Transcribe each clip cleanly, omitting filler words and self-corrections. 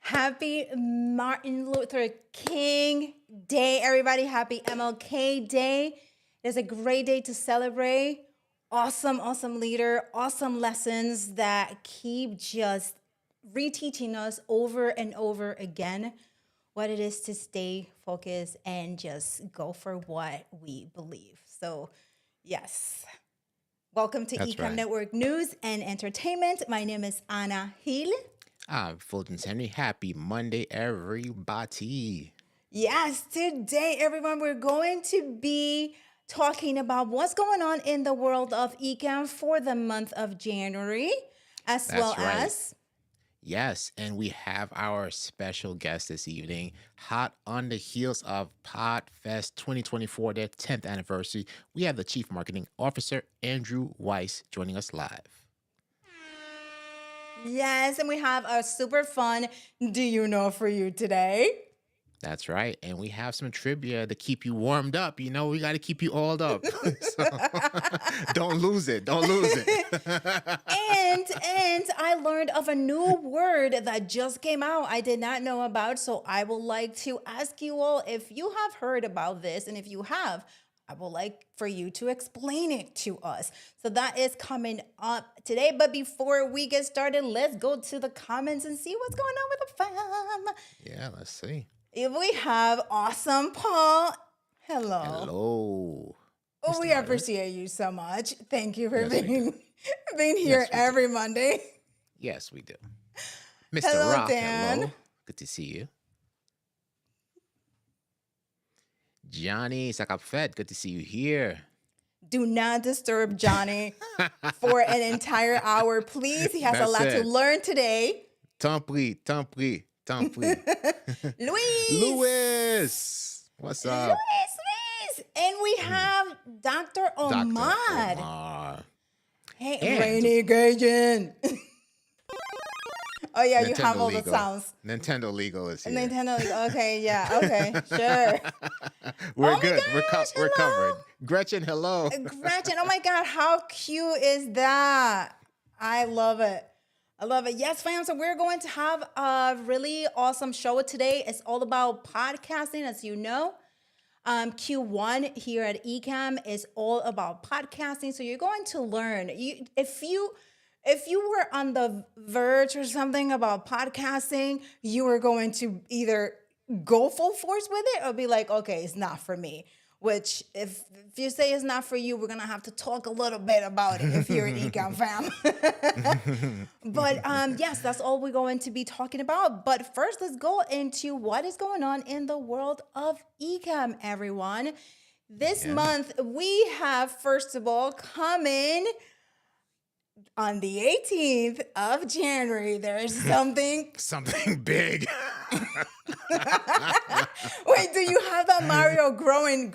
Happy Martin Luther King Day, everybody. Happy MLK Day. It's a great day to celebrate. Awesome leader, awesome lessons that keep just reteaching us over and over again what it is to stay focused and just go for what we believe. So, yes. Welcome to That's Ecamm right. Network News and Entertainment. My name is Anna Hill. I'm Fuljens Henry. Happy Monday, everybody. Yes, today, everyone, we're going to be talking about what's going on in the world of Ecamm for the month of January, as well That's right. as Yes, and we have our special guest this evening, hot on the heels of Podfest 2024, their 10th anniversary. We have the Chief Marketing Officer, Andrew Weiss, joining us live. yes, and we have a super fun Do You Know for you today. That's right. And we have some trivia to keep you warmed up. You know, we got to keep you oiled up. So don't lose it. Don't lose it. And I learned of a new word that just came out I did not know about. So I would like to ask you all if you have heard about this. And if you have, I would like for you to explain it to us. So that is coming up today. But before we get started, let's go to the comments and see what's going on with the fam. Yeah, let's see. If we have awesome Paul. Hello. Hello. Oh, we Mr. Myers. appreciate you so much. Thank you for Yes, we being here Yes, we do. every Monday. Yes, we do. Mr. Hello, Rock, Dan. hello. Good to see you. Johnny Sakapfet, good to see you here. Do not disturb Johnny for an entire hour, please. He has a That's lot to it. learn today. Tant pis. Luis. Louis, what's up? Luis. And we have Dr. Omar. Dr. Omar. Hey, And- Rainy Cajun. Oh, yeah, you have Nintendo all Legal. the sounds. Nintendo Legal is here. Nintendo. Okay, yeah, okay, sure. We're Oh my good. gosh, We're hello. covered. Gretchen, hello. Gretchen, oh my God, how cute is that? I love it. I love it. Yes, fam. So we're going to have a really awesome show today. It's all about podcasting, as you know. Q1 here at Ecamm is all about podcasting. So you're going to learn. If you were on the verge or something about podcasting, you were going to either go full force with it or be like, okay, it's not for me. Which, if you say it's not for you, we're going to have to talk a little bit about it if you're an Ecamm fam. But yes, that's all we're going to be talking about. But first, let's go into what is going on in the world of Ecamm, everyone. This month, we have, first of all, coming on the 18th of January, there is something. Something big. Wait, do you have that Mario growing?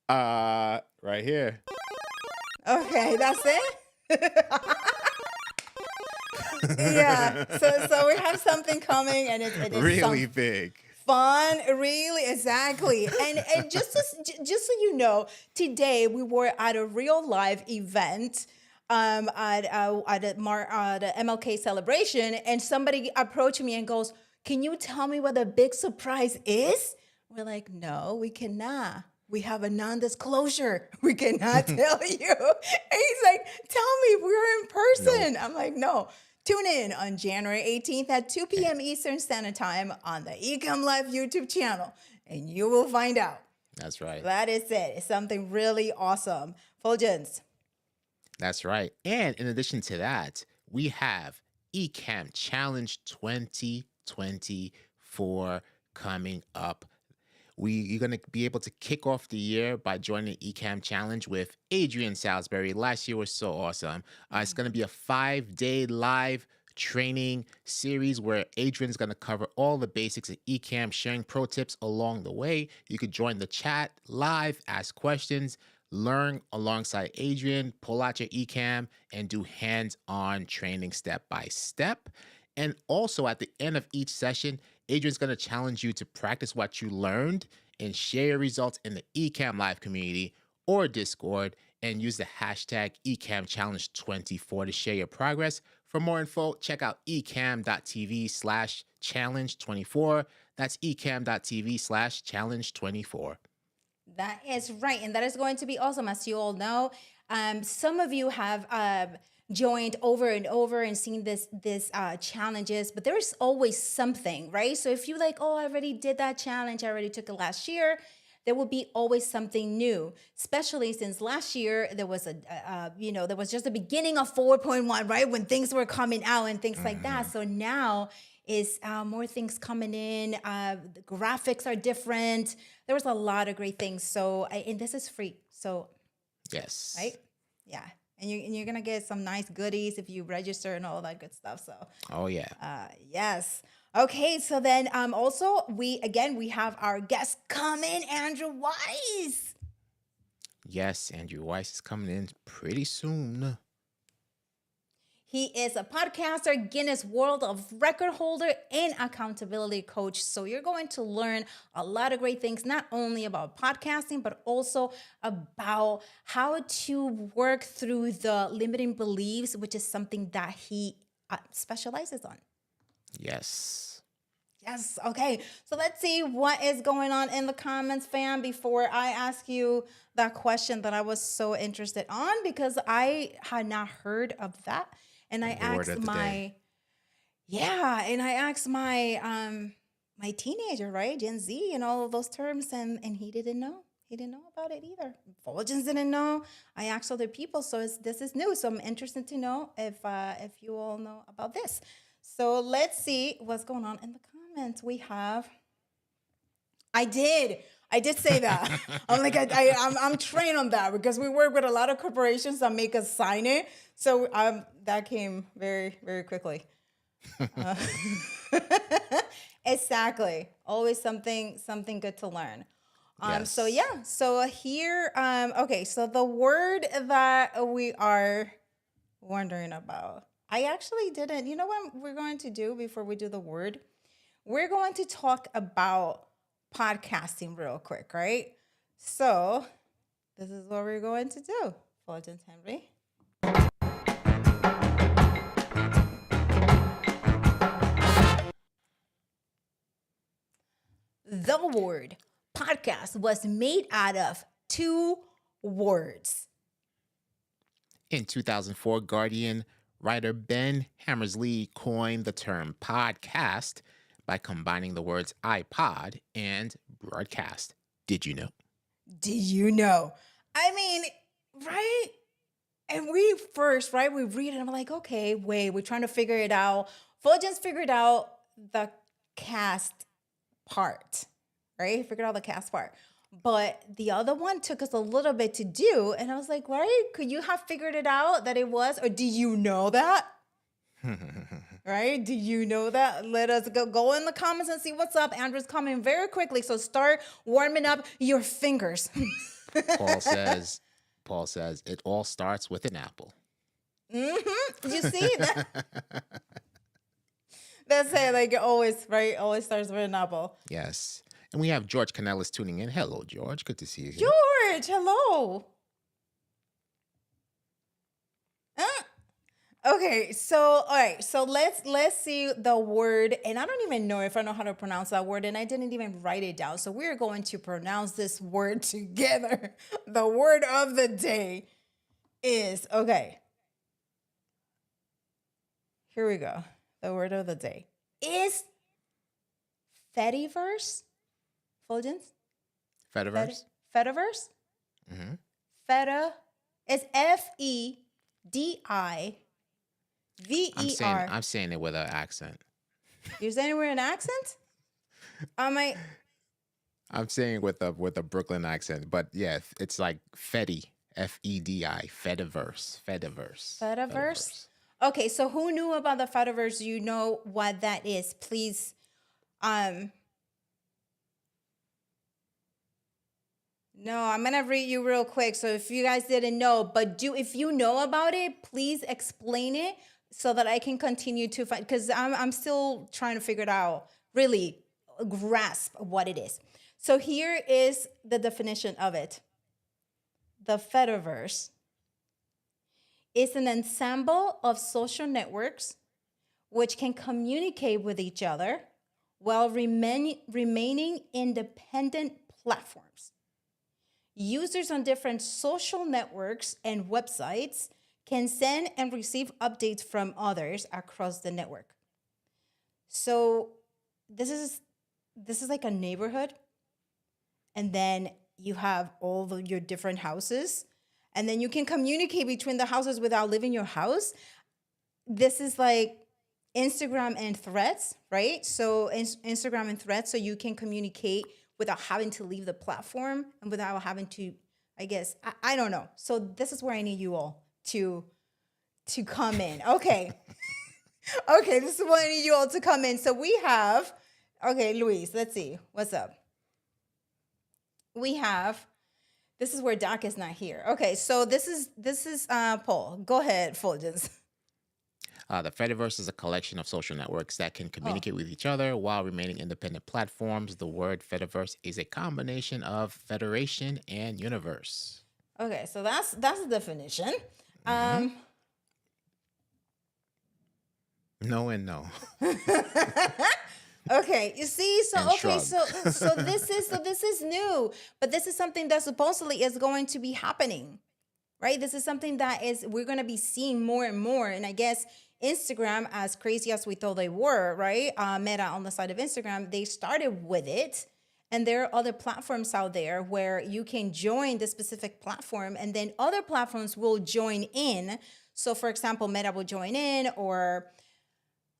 Right here. Okay, that's it? Yeah, so we have something coming, and it is Really big. fun, really, exactly. And just so you know, today we were at a real live event at the MLK celebration, and somebody approached me and goes, "Can you tell me what the big surprise is?" We're like, "No, we cannot. We have a non-disclosure. We cannot tell you." And he's like, "Tell me, we're in person." I'm like, "No." Tune in on January 18th at 2 p.m. Eastern Standard Time on the Ecamm Live YouTube channel, and you will find out. That's right. That is it. It's something really awesome. Fuljens. That's right. And in addition to that, we have Ecamm Challenge 2024 coming up. You're going to be able to kick off the year by joining Ecamm Challenge with Adrian Salisbury. Last year was so awesome. It's going to be a 5-day live training series where Adrian's going to cover all the basics of Ecamm, sharing pro tips along the way. You could join the chat live, ask questions, learn alongside Adrian, pull out your Ecamm, and do hands-on training step by step. And also at the end of each session, Adrian's going to challenge you to practice what you learned and share your results in the Ecamm Live community or Discord and use the hashtag Ecamm Challenge 24 to share your progress For more info, check out ecamm.tv/challenge24. That's ecamm.tv/challenge24. That is right. And that is going to be awesome. As you all know, some of you have joined over and over and seen this challenges, but there's always something, right? So if you like, oh, I already did that challenge, I already took it last year, there will be always something new, especially since last year there was there was just the beginning of 4.1, right? When things were coming out and things like that. So now is more things coming in. The graphics are different. There was a lot of great things. So, and this is free. So, Yes. right? Yeah. And you're going to get some nice goodies if you register and all that good stuff. So, Oh, yeah. yes. Okay. So then also we have our guest coming, Andrew Weiss. Yes, Andrew Weiss is coming in pretty soon. He is a podcaster, Guinness World of Record holder, and accountability coach. So you're going to learn a lot of great things, not only about podcasting, but also about how to work through the limiting beliefs, which is something that he specializes on. Yes. Yes. Okay. So let's see what is going on in the comments, fam, before I ask you that question that I was so interested on, because I had not heard of that. And I asked my my teenager, right? Gen Z and all of those terms, and he didn't know. He didn't know about it either. Fuljens didn't know. I asked other people, so this is new. So I'm interested to know if you all know about this. So let's see what's going on in the comments. We have. I did say that. I'm like, I'm trained on that because we work with a lot of corporations that make us sign it. So that came very, very quickly. Exactly. Always something good to learn. Yes. So yeah. So here, okay. So the word that we are wondering about, I actually didn't. You know what we're going to do before we do the word? We're going to talk about podcasting real quick, right? So this is what we're going to do. Fuljens Henry. The word podcast was made out of two words. In 2004, Guardian writer Ben Hammersley coined the term podcast by combining the words iPod and broadcast. Did you know? Did you know? I mean, right? And we first, right, we read it and I'm like, okay, wait, we're trying to figure it out. Fuljens figured out the cast part, right? Figured out the cast part. But the other one took us a little bit to do. And I was like, right, could you have figured it out that it was? Or do you know that? Right? Do you know that? Let us go in the comments and see what's up. Andrew's coming very quickly. So start warming up your fingers. Paul says, it all starts with an apple. Mm-hmm. You see that? That's it. Like it always, right? Always starts with an apple. Yes. And we have George Canellis tuning in. Hello, George. Good to see you here. George, hello. Okay, so all right, so let's see the word, and I don't even know if I know how to pronounce that word, and I didn't even write it down. So we're going to pronounce this word together. The word of the day is okay. Here we go. The word of the day is Fediverse. Fuljens? Fediverse? Fediverse? Mm-hmm. Feta is FEDI. VER. I'm saying it with an accent. You're saying it with an accent? I'm saying it with a Brooklyn accent, but yeah, it's like Fedi, FEDI, Fediverse. Okay, so who knew about the Fediverse? You know what that is. Please, no, I'm gonna read you real quick. So if you guys didn't know, but if you know about it, please explain it so that I can continue to find, because I'm still trying to figure it out, really grasp what it is. So here is the definition of it. The Fediverse is an ensemble of social networks which can communicate with each other while remaining independent platforms. Users on different social networks and websites can send and receive updates from others across the network. So this is like a neighborhood, and then you have all of your different houses, and then you can communicate between the houses without leaving your house. This is like Instagram and Threads, right? So Instagram and Threads, so you can communicate without having to leave the platform and without having to, I guess, I don't know. So this is where I need you all to come in. Okay. Okay, this is where I need you all to come in. So we have, okay, Luis, let's see. What's up? We have, this is where Doc is not here. Okay, so this is Paul. Go ahead, Fuljens. The Fediverse is a collection of social networks that can communicate with each other while remaining independent platforms. The word Fediverse is a combination of federation and universe. Okay, so that's the definition. No and no. Okay, you see, so And okay, shrug. so this is new, but this is something that supposedly is going to be happening, right? This is something that is we're going to be seeing more and more, and I guess Instagram, as crazy as we thought they were, right? Meta on the side of Instagram, they started with it, and there are other platforms out there where you can join the specific platform, and then other platforms will join in. So, for example, Meta will join in, or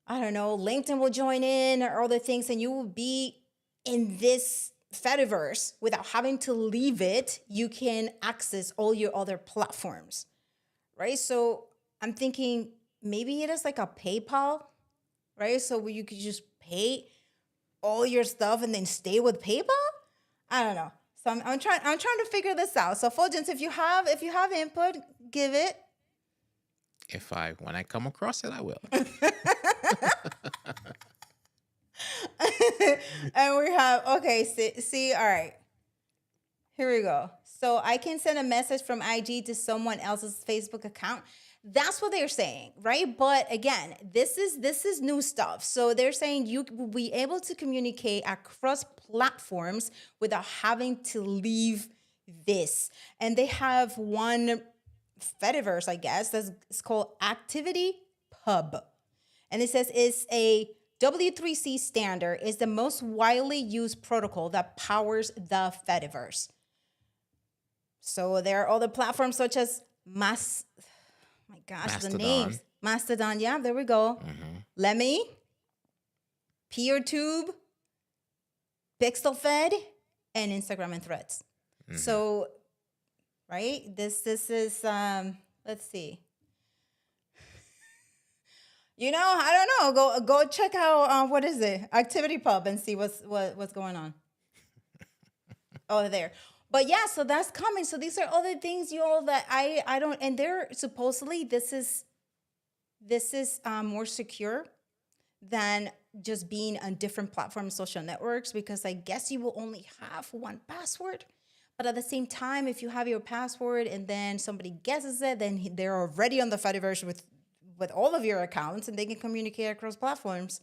I don't know, LinkedIn will join in or other things, and you will be in this Fediverse without having to leave it. You can access all your other platforms, right? So I'm thinking maybe it is like a PayPal, right? So where you could just pay all your stuff and then stay with PayPal. I don't know. So I'm trying to figure this out. So Fulgence, if you have input, give it. When I come across it, I will. And we have, okay, see, all right. Here we go. So I can send a message from IG to someone else's Facebook account. That's what they're saying, right? But again, this is new stuff. So they're saying you will be able to communicate across platforms without having to leave this. And they have one Fediverse, I guess, that's called Activity Pub. And it says it's a W3C standard, is the most widely used protocol that powers the Fediverse. So there are other platforms such as the Mastodon. names. Mastodon, yeah, there we go. Lemmy, PeerTube, PixelFed, and Instagram and Threads. So, right, this is, let's see. You know, I don't know. Go check out what is it? Activity Pub and see what's going on. Oh, there. But yeah, so that's coming. So these are other things, you all, that I don't. And they're supposedly this is more secure than just being on different platforms, social networks, because I guess you will only have one password. But at the same time, if you have your password and then somebody guesses it, then they're already on the Fediverse with all of your accounts, and they can communicate across platforms.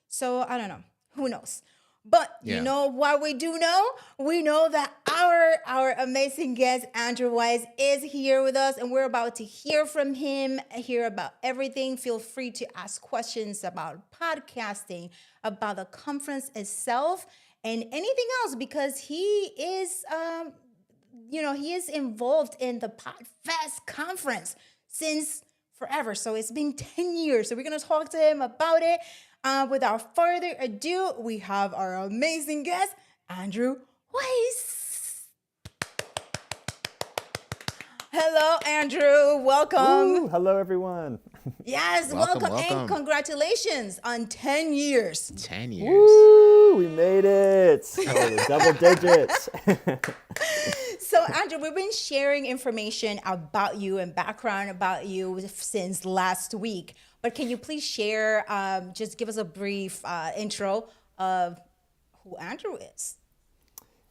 So I don't know. Who knows? But you know what we do know? We know that our amazing guest, Andrew Weiss, is here with us, and we're about to hear from him, hear about everything. Feel free to ask questions about podcasting, about the conference itself, and anything else, because he is, he is involved in the Podfest conference since forever. So it's been 10 years. So we're going to talk to him about it. Without further ado, we have our amazing guest, Andrew Weiss. Hello, Andrew. Welcome. Ooh, hello, everyone. Yes, welcome. And congratulations on 10 years. 10 years. Woo, we made it. Oh, double digits. So, Andrew, we've been sharing information about you and background about you since last week. But can you please share, just give us a brief intro of who Andrew is?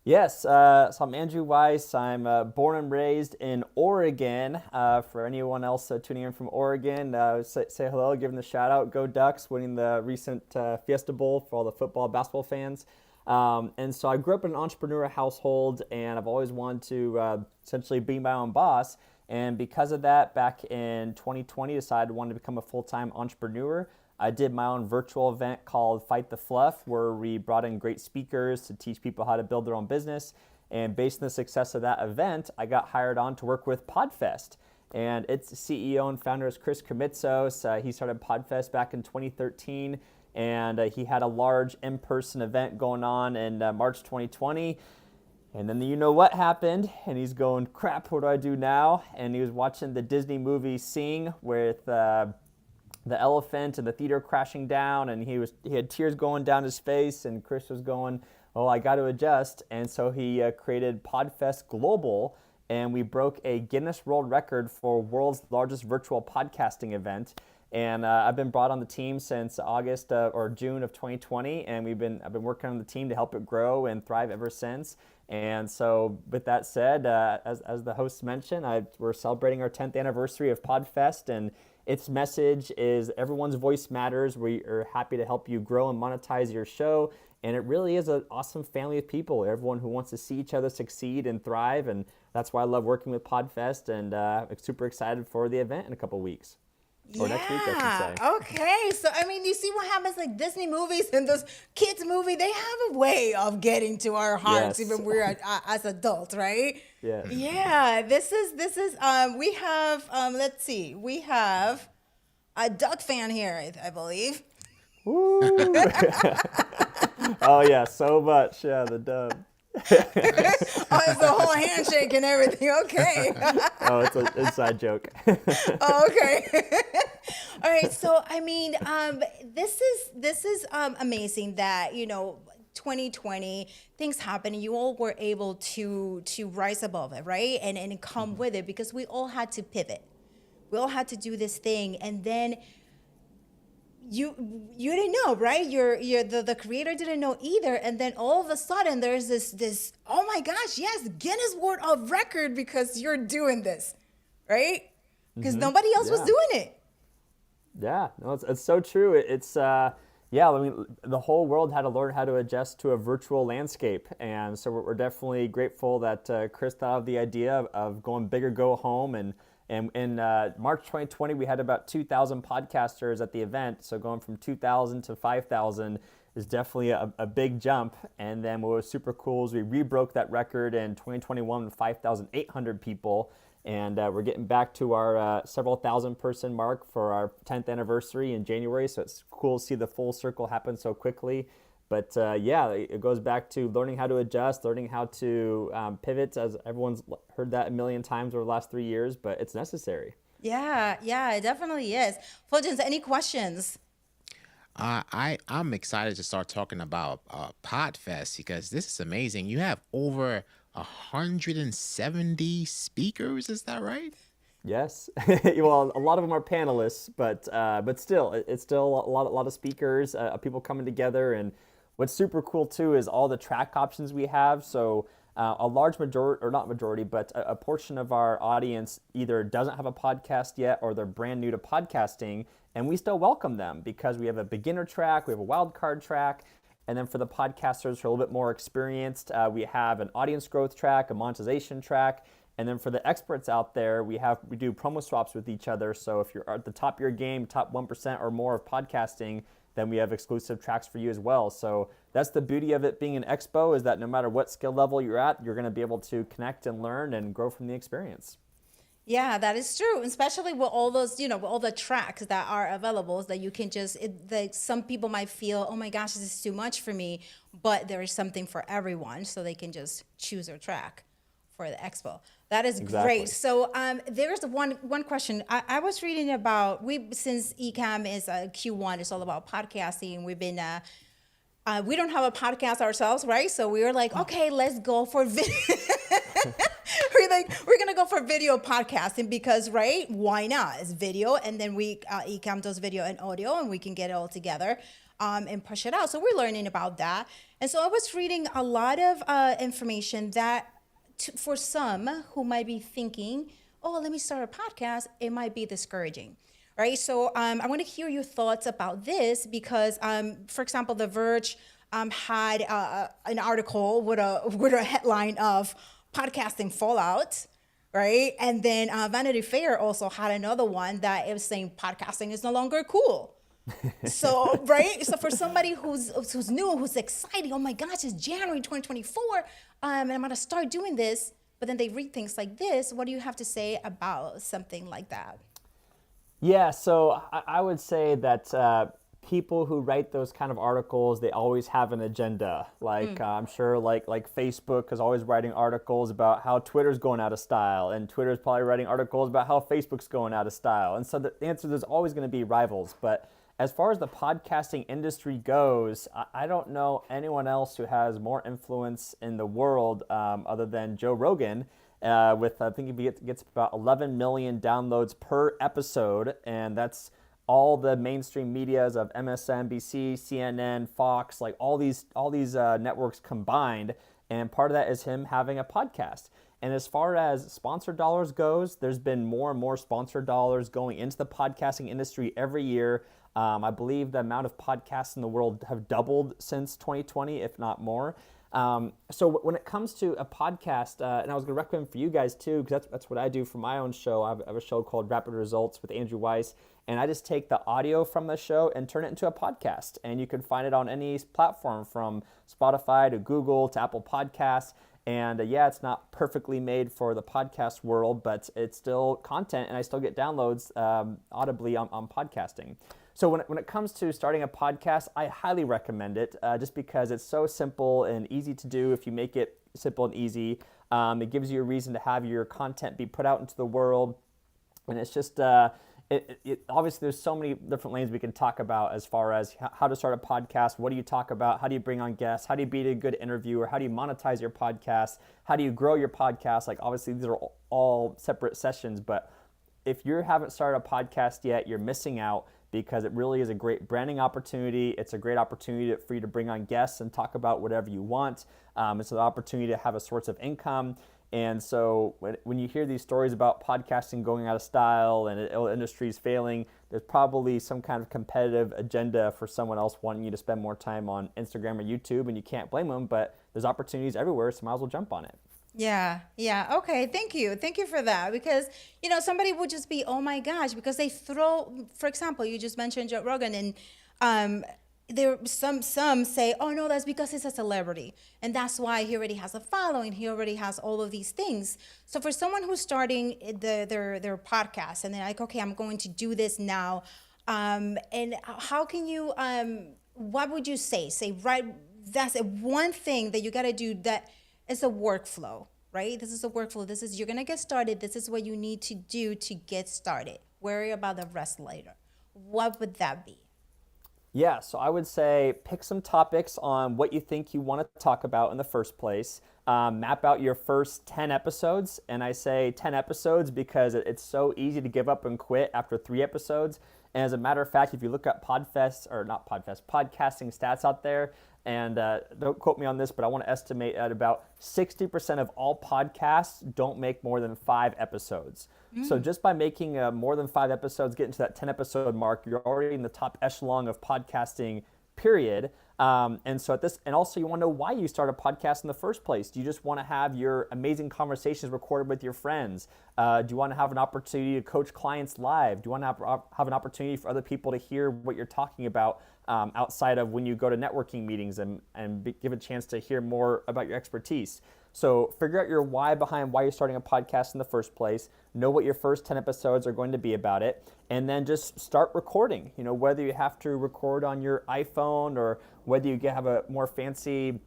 Yes, so I'm Andrew Weiss. I'm born and raised in Oregon. For anyone else tuning in from Oregon, say hello, give them the shout out. Go Ducks, winning the recent Fiesta Bowl for all the football, basketball fans. And so I grew up in an entrepreneur household, and I've always wanted to essentially be my own boss. And because of that, back in 2020, decided I wanted to become a full-time entrepreneur. I did my own virtual event called Fight the Fluff, where we brought in great speakers to teach people how to build their own business. And based on the success of that event, I got hired on to work with Podfest. And its CEO and founder is Chris Kremitzos. He started Podfest back in 2013, and he had a large in-person event going on in March 2020. And then you know what happened, and he's going, crap, what do I do now? And he was watching the Disney movie Sing with the elephant and the theater crashing down, and he had tears going down his face, and Chris was going, oh, I got to adjust. And so he created Podfest Global, and we broke a Guinness World Record for world's largest virtual podcasting event. And I've been brought on the team since August or June of 2020, and I've been working on the team to help it grow and thrive ever since. And so with that said, as the host mentioned, we're celebrating our 10th anniversary of Podfest, and its message is everyone's voice matters. We are happy to help you grow and monetize your show. And it really is an awesome family of people, everyone who wants to see each other succeed and thrive. And that's why I love working with Podfest, and I'm super excited for the event in a couple of weeks. Or next week, I should say. Okay. So, I mean, you see what happens, like Disney movies and those kids' movie, they have a way of getting to our hearts, Yes. even we're as adults, right? Yes. Yeah. This is, we have, let's see, we have a Duck fan here, I believe. Woo! Oh, yeah, so much. Yeah, the dub. Oh, it's the whole handshake and everything. Okay. Oh, it's an inside joke. Oh, okay. All right. So, I mean, this is amazing that, 2020 things happen and you all were able to rise above it, right? And come with it, because we all had to pivot. We all had to do this thing, and then you didn't know, right? The creator didn't know either, and then all of a sudden there's this oh my gosh, yes, Guinness World of Record, because you're doing this, right? Because nobody else was doing it. Yeah, no, it's so true. Yeah, I mean, the whole world had to learn how to adjust to a virtual landscape. And so we're definitely grateful that Chris thought of the idea of going big or go home. And in March 2020, we had about 2,000 podcasters at the event. So going from 2,000 to 5,000 is definitely a big jump. And then what was super cool is we rebroke that record in 2021 with 5,800 people. And we're getting back to our several thousand person mark for our 10th anniversary in January. So it's cool to see the full circle happen so quickly. But yeah, it goes back to learning how to adjust, learning how to pivot, as everyone's heard that a million times over the last 3 years, but it's necessary. Yeah, it definitely is. Fuljens, any questions? I'm excited to start talking about Podfest, because this is amazing. You have over 170 speakers, is that right? Yes. Well, a lot of them are panelists, but still, it's still a lot of speakers, people coming together. And what's super cool too is all the track options we have. So a large majority, or not majority, but a portion of our audience either doesn't have a podcast yet, or they're brand new to podcasting, and we still welcome them because we have a beginner track, we have a wild card track. And then for the podcasters who are a little bit more experienced, we have an audience growth track, a monetization track. And then for the experts out there, we do promo swaps with each other. So if you're at the top of your game, top 1% or more of podcasting, then we have exclusive tracks for you as well. So that's the beauty of it being an expo, is that no matter what skill level you're at, you're going to be able to connect and learn and grow from the experience. Yeah, that is true, especially with all those, with all the tracks that are available, that you can some people might feel, oh my gosh, this is too much for me, but there is something for everyone, so they can just choose their track for the expo. That is great. So there's one question. I was reading about, since Ecamm is Q1, it's all about podcasting. We've been, we don't have a podcast ourselves, right? So we were like, okay, let's go for video. We're gonna go for video podcasting because, right? Why not? It's video, and then Ecamm does video and audio, and we can get it all together. and push it out. So we're learning about that. And so I was reading a lot of information that for some who might be thinking, oh, let me start a podcast, it might be discouraging. Right. So I want to hear your thoughts about this because, for example, The Verge had an article with a headline of podcasting fallout. Right. And then Vanity Fair also had another one that it was saying podcasting is no longer cool. So, right. So for somebody who's new, who's excited, oh my gosh, it's January 2024, and I'm going to start doing this. But then they read things like this. What do you have to say about something like that? Yeah, so I would say that people who write those kind of articles, they always have an agenda. Like I'm sure like Facebook is always writing articles about how Twitter's going out of style, and Twitter's probably writing articles about how Facebook's going out of style. And so the answer, there's always going to be rivals. But as far as the podcasting industry goes, I don't know anyone else who has more influence in the world other than Joe Rogan. With I think he gets about 11 million downloads per episode, and that's all the mainstream medias of MSNBC, CNN, Fox, like all these networks combined. And part of that is him having a podcast. And as far as sponsor dollars goes, there's been more and more sponsor dollars going into the podcasting industry every year. I believe the amount of podcasts in the world have doubled since 2020, if not more. So when it comes to a podcast, and I was going to recommend for you guys too, because that's what I do for my own show. I have a show called Rapid Results with Andrew Weiss, and I just take the audio from the show and turn it into a podcast. And you can find it on any platform from Spotify to Google to Apple Podcasts. And yeah, it's not perfectly made for the podcast world, but it's still content, and I still get downloads audibly on podcasting. So when it comes to starting a podcast, I highly recommend it just because it's so simple and easy to do if you make it simple and easy. It gives you a reason to have your content be put out into the world. And it's just, obviously there's so many different lanes we can talk about as far as how to start a podcast. What do you talk about? How do you bring on guests? How do you be a good interviewer? How do you monetize your podcast? How do you grow your podcast? Like obviously these are all separate sessions, but if you haven't started a podcast yet, you're missing out, because it really is a great branding opportunity. It's a great opportunity for you to bring on guests and talk about whatever you want. It's an opportunity to have a source of income. And so when you hear these stories about podcasting going out of style and industries failing, there's probably some kind of competitive agenda for someone else wanting you to spend more time on Instagram or YouTube, and you can't blame them, but there's opportunities everywhere, so might as well jump on it. Yeah. Okay. Thank you for that. Because, somebody would just be, oh my gosh, because they throw, for example, you just mentioned Joe Rogan, and there some say, oh no, that's because he's a celebrity. And that's why he already has a following. He already has all of these things. So for someone who's starting their podcast and they're like, okay, I'm going to do this now. And how can you, what would you say? Right, that's one thing that you got to do that. It's a workflow, right? This is a workflow. You're going to get started. This is what you need to do to get started. Worry about the rest later. What would that be? Yeah, so I would say pick some topics on what you think you want to talk about in the first place. Map out your first 10 episodes. And I say 10 episodes because it's so easy to give up and quit after 3 episodes. And as a matter of fact, if you look at podcasting stats out there, and don't quote me on this, but I want to estimate at about 60% of all podcasts don't make more than 5 episodes. So just by making more than 5 episodes, getting to that 10 episode mark, you're already in the top echelon of podcasting, period. And so and also you want to know why you start a podcast in the first place. Do you just want to have your amazing conversations recorded with your friends? Do you want to have an opportunity to coach clients live? Do you want to have an opportunity for other people to hear what you're talking about outside of when you go to networking meetings and give a chance to hear more about your expertise? So figure out your why behind why you're starting a podcast in the first place. Know what your first 10 episodes are going to be about it. And then just start recording. Whether you have to record on your iPhone or whether you have a more fancy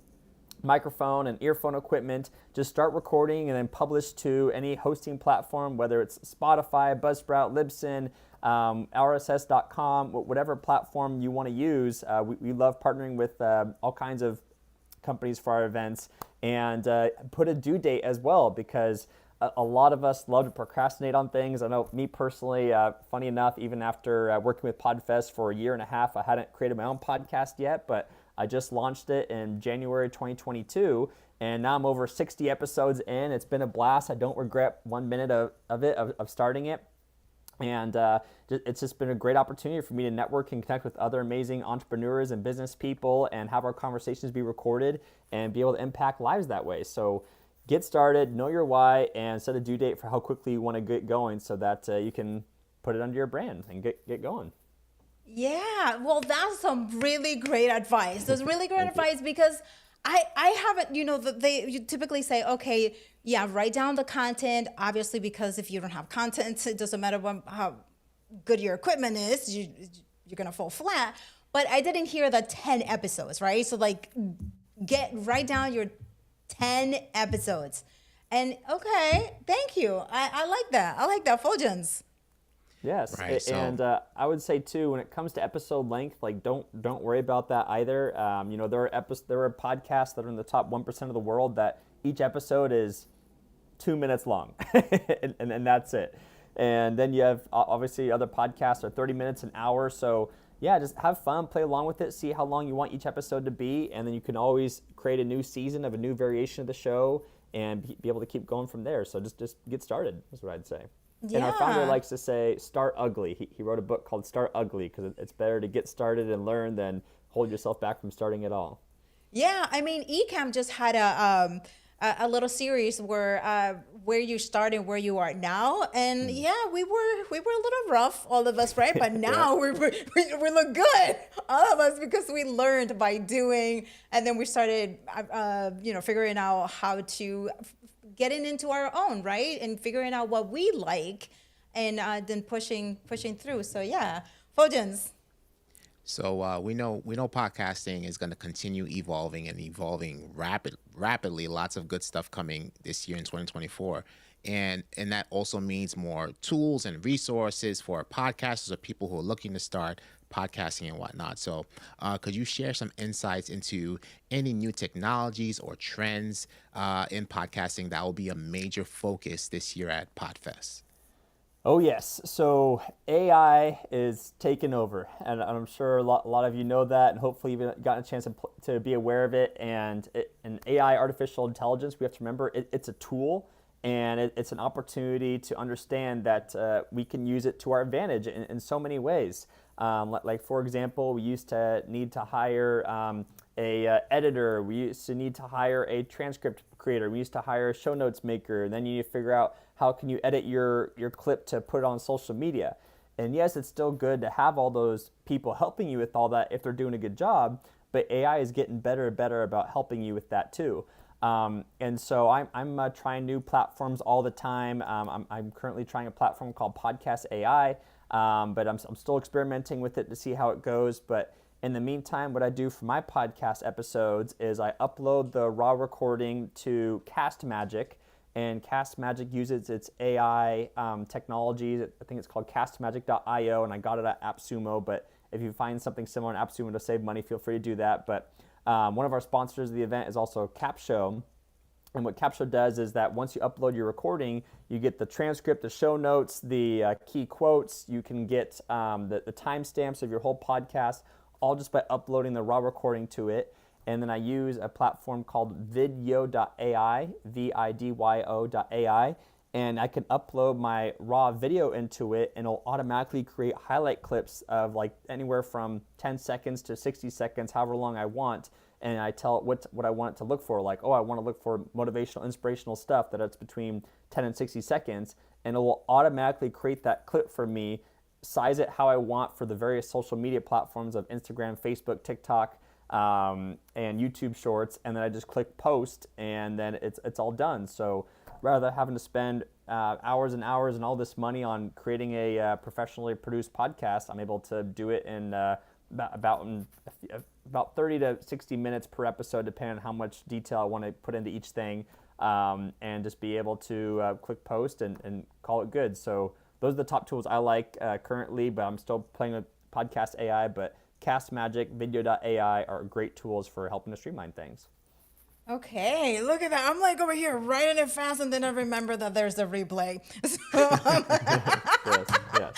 microphone and earphone equipment, just start recording and then publish to any hosting platform, whether it's Spotify, Buzzsprout, Libsyn, RSS.com, whatever platform you want to use. We love partnering with all kinds of companies for our events, and put a due date as well, because a lot of us love to procrastinate on things. I know me personally, funny enough, even after working with Podfest for a year and a half, I hadn't created my own podcast yet, but I just launched it in January 2022, and now I'm over 60 episodes in. It's been a blast. I don't regret 1 minute of starting it. And it's just been a great opportunity for me to network and connect with other amazing entrepreneurs and business people and have our conversations be recorded and be able to impact lives that way. So get started, know your why, and set a due date for how quickly you want to get going so that you can put it under your brand and get going. Yeah, well, that's some really great advice. That's really great advice because I haven't, you typically say, okay, yeah, write down the content, obviously, because if you don't have content, it doesn't matter how good your equipment is, you're going to fall flat. But I didn't hear the 10 episodes, right? So like write down your 10 episodes. And okay, thank you. I like that. I like that, Fuljens. Yes, Right, so- and I would say too, when it comes to episode length, like don't worry about that either. There are podcasts that are in the top 1% of the world that each episode is 2 minutes long, and that's it. And then you have obviously other podcasts are 30 minutes, an hour. So yeah, just have fun, play along with it, see how long you want each episode to be, and then you can always create a new season of a new variation of the show and be able to keep going from there. So just get started is what I'd say. Yeah. And our founder likes to say, start ugly. He wrote a book called Start Ugly because it's better to get started and learn than hold yourself back from starting at all. Yeah, I mean, Ecamm just had a little series where you started, where you are now, and yeah, we were a little rough, all of us, right? But now we look good, all of us, because we learned by doing, and then we started, figuring out how to getting into our own, right, and figuring out what we like, and then pushing through. So yeah, Fuljens. So we know podcasting is going to continue evolving rapidly. Lots of good stuff coming this year in 2024, and that also means more tools and resources for podcasters or people who are looking to start podcasting and whatnot. So could you share some insights into any new technologies or trends in podcasting that will be a major focus this year at Podfest? Oh yes, so AI is taking over, and I'm sure a lot of you know that, and hopefully you've gotten a chance to be aware of it. And AI, artificial intelligence, we have to remember it's a tool, and it's an opportunity to understand that we can use it to our advantage in so many ways. Like for example, we used to need to hire a editor. We used to need to hire a transcript creator. We used to hire a show notes maker. And then you need to figure out how can you edit your clip to put it on social media. And yes, it's still good to have all those people helping you with all that if they're doing a good job, but AI is getting better and better about helping you with that too. And so I'm trying new platforms all the time. I'm currently trying a platform called Podcast AI, but I'm still experimenting with it to see how it goes. But in the meantime, what I do for my podcast episodes is I upload the raw recording to Castmagic, and Castmagic uses its AI technology. I think it's called castmagic.io, and I got it at AppSumo. But if you find something similar in AppSumo to save money, feel free to do that. But one of our sponsors of the event is also Capshow. And what Capshow does is that once you upload your recording, you get the transcript, the show notes, the key quotes. You can get the timestamps of your whole podcast, all just by uploading the raw recording to it. And then I use a platform called video.ai, vidyo.ai, and I can upload my raw video into it, and it'll automatically create highlight clips of like anywhere from 10 seconds to 60 seconds, however long I want. And I tell it what I want it to look for. Like, oh, I want to look for motivational, inspirational stuff that it's between 10 and 60 seconds, and it will automatically create that clip for me, size it how I want for the various social media platforms of Instagram, Facebook, TikTok, and YouTube Shorts, and then I just click post, and then it's all done. So rather than having to spend hours and hours and all this money on creating a professionally produced podcast, I'm able to do it in about 30 to 60 minutes per episode, depending on how much detail I want to put into each thing, and just be able to click post and call it good. So those are the top tools I like currently, but I'm still playing with Podcast AI, but Castmagic, video.ai are great tools for helping to streamline things. Okay, look at that. I'm like over here writing it fast, and then I remember that there's a replay. So, Yes, yes.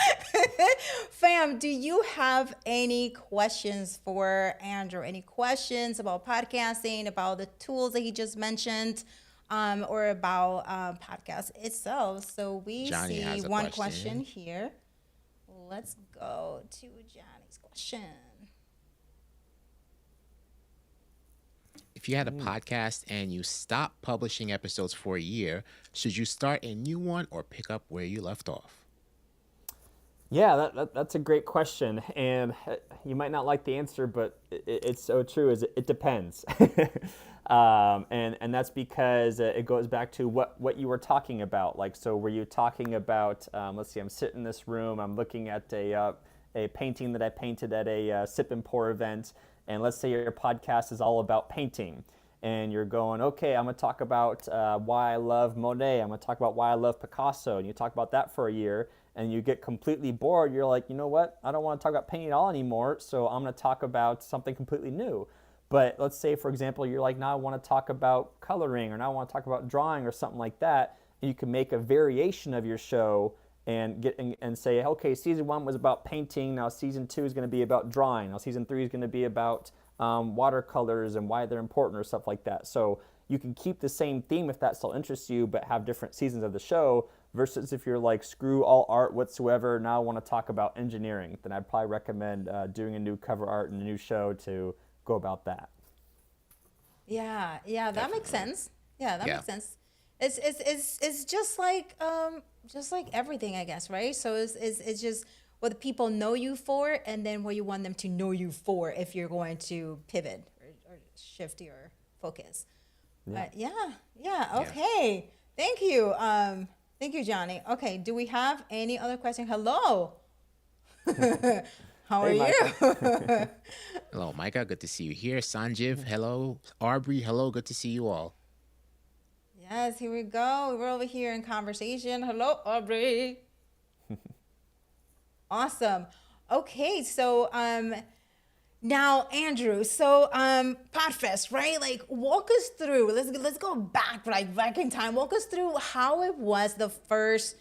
fam, do you have any questions for Andrew? Any questions about podcasting, about the tools that he just mentioned, or about podcast itself? So we Johnny see has a one question question. here. Let's go to Johnny's question. If you had a podcast and you stopped publishing episodes for a year, should you start a new one or pick up where you left off? Yeah, that's a great question, and you might not like the answer, but it's so true. Is it depends, and that's because it goes back to what you were talking about. Like, so were you talking about? Let's see, I'm sitting in this room, I'm looking at a painting that I painted at a sip and pour event, and let's say your podcast is all about painting. And you're going, okay, I'm going to talk about why I love Monet. I'm going to talk about why I love Picasso. And you talk about that for a year, and you get completely bored. You're like, you know what? I don't want to talk about painting at all anymore, so I'm going to talk about something completely new. But let's say, for example, you're like, now I want to talk about coloring, or now I want to talk about drawing, or something like that. And you can make a variation of your show and say, okay, season 1 was about painting. Now season 2 is going to be about drawing. Now season 3 is going to be about watercolors and why they're important or stuff like that. So you can keep the same theme if that still interests you, but have different seasons of the show, versus if you're like, screw all art whatsoever, now I want to talk about engineering, then I'd probably recommend doing a new cover art and a new show to go about that. Yeah, yeah, that makes Definitely. sense. Yeah, that Yeah. makes sense. It's just like everything, I guess, right? So it's just what the people know you for, and then what you want them to know you for if you're going to pivot or shift your focus. But yeah, yeah, Yeah. okay. Thank you, Johnny. Okay, do we have any other question? Hello. How are Hey, you? Micah. Hello, Micah. Good to see you here. Sanjiv, hello. Aubrey, hello. Good to see you all. Yes, here we go. We're over here in conversation. Hello, Aubrey. Awesome. Okay, so now Andrew, so Podfest, right? Like walk us through. Let's go back, like back in time. Walk us through how it was the first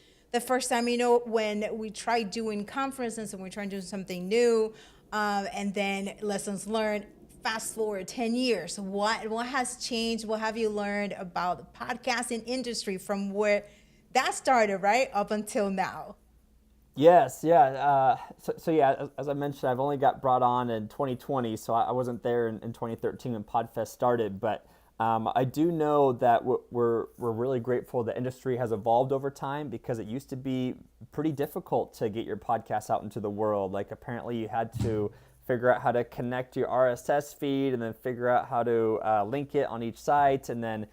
time, when we tried doing conferences and we tried doing something new, and then lessons learned. Fast forward 10 years, what has changed? What have you learned about the podcasting industry from where that started, right, up until now? Yes, yeah. So yeah, as I mentioned, I've only got brought on in 2020, so I wasn't there in 2013 when Podfest started. But I do know that we're really grateful the industry has evolved over time, because it used to be pretty difficult to get your podcast out into the world. Like, apparently you had to figure out how to connect your RSS feed, and then figure out how to link it on each site, and then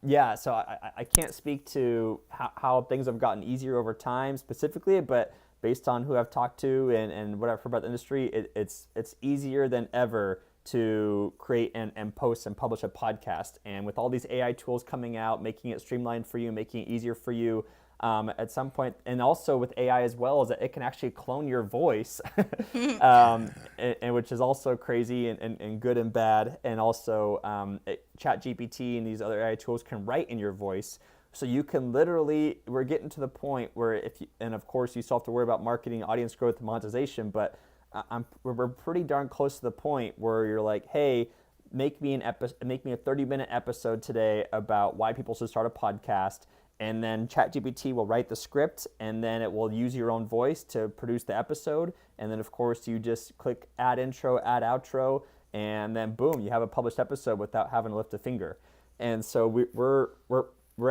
yeah, so I can't speak to how things have gotten easier over time specifically, but based on who I've talked to and what I've heard about the industry, it's easier than ever to create and post and publish a podcast. And with all these AI tools coming out, making it streamlined for you, making it easier for you, at some point, and also with AI as well, is that it can actually clone your voice, and which is also crazy and good and bad. And also, ChatGPT and these other AI tools can write in your voice. So you can literally, we're getting to the point where and of course you still have to worry about marketing, audience growth, and monetization, but we're pretty darn close to the point where you're like, hey, make me a 30-minute episode today about why people should start a podcast. And then ChatGPT will write the script, and then it will use your own voice to produce the episode. And then, of course, you just click add intro, add outro, and then boom, you have a published episode without having to lift a finger. And so we're